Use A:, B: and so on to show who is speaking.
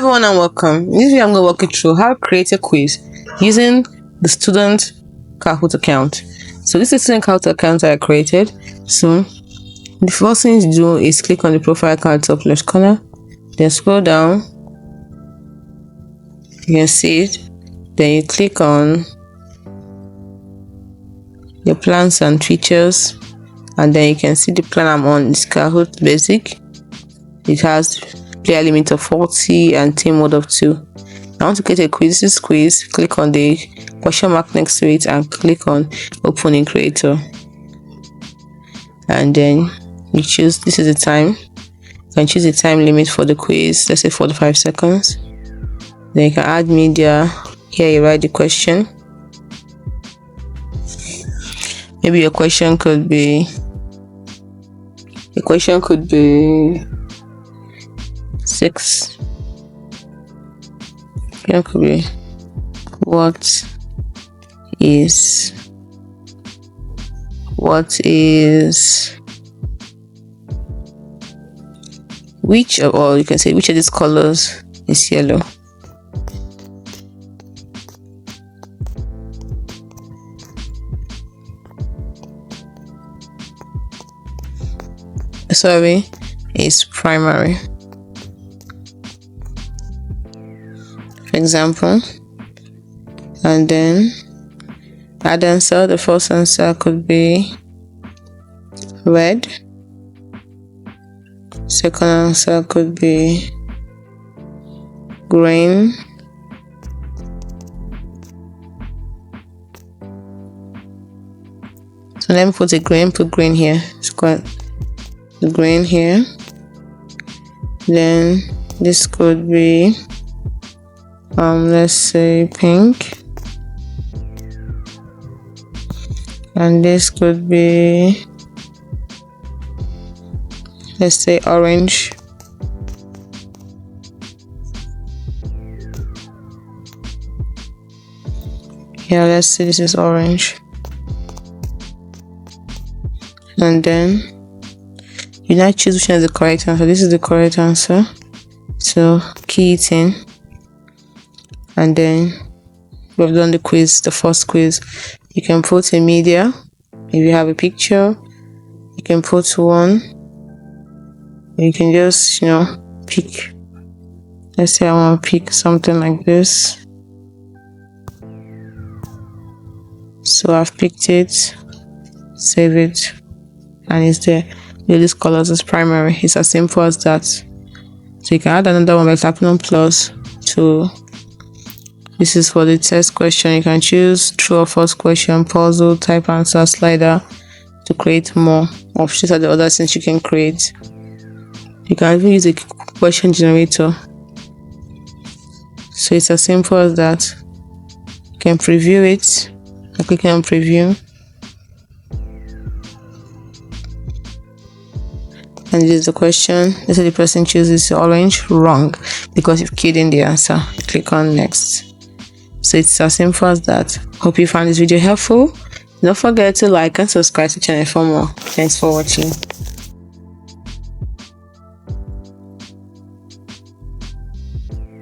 A: everyone and welcome. In this video, I'm going to walk you through how to create a quiz using the student Kahoot account. So this is the student Kahoot account that I created. So the first thing to do is click on the profile icon at the top left corner, then scroll down. You can see it. Then you click on your plans and features, and then you can see the plan I'm on is Kahoot Basic. It has player limit of 40 and team mode of 2. I want to create a quiz. This quiz, click on the question mark next to it and click on open in creator, and then you choose, this is the time. You can choose the time limit for the quiz, let's say 45 seconds. Then you can add media. Here you write the question. Maybe your question could be 6. It could be, what is which of, or you can say which of these colors is yellow. Sorry, is primary. For example, and then add answer. The first answer could be red. Second answer could be green. So let me put green here. It's got the green here. Then this could be let's say pink, and this could be, let's say orange. Yeah, let's say this is orange. And then you now choose which one is the correct answer. This is the correct answer, so key it in. And then we've done the quiz, the first quiz. You can put a media. If you have a picture, you can put one. You can just, pick. Let's say I want to pick something like this. So I've picked it, save it, and it's there. These colors is primary. It's as simple as that. So you can add another one by tapping on plus to. This is for the test question. You can choose true or false question, puzzle, type answer, slider to create more options. Are the other things you can create. You can even use a question generator. So it's as simple as that. You can preview it. I'm clicking on preview. And this is the question. Let's say the person chooses orange. Wrong, because you've keyed in the answer. Click on next. So it's as simple as that. Hope you found this video helpful. Don't forget to like and subscribe to the channel for more. Thanks for watching.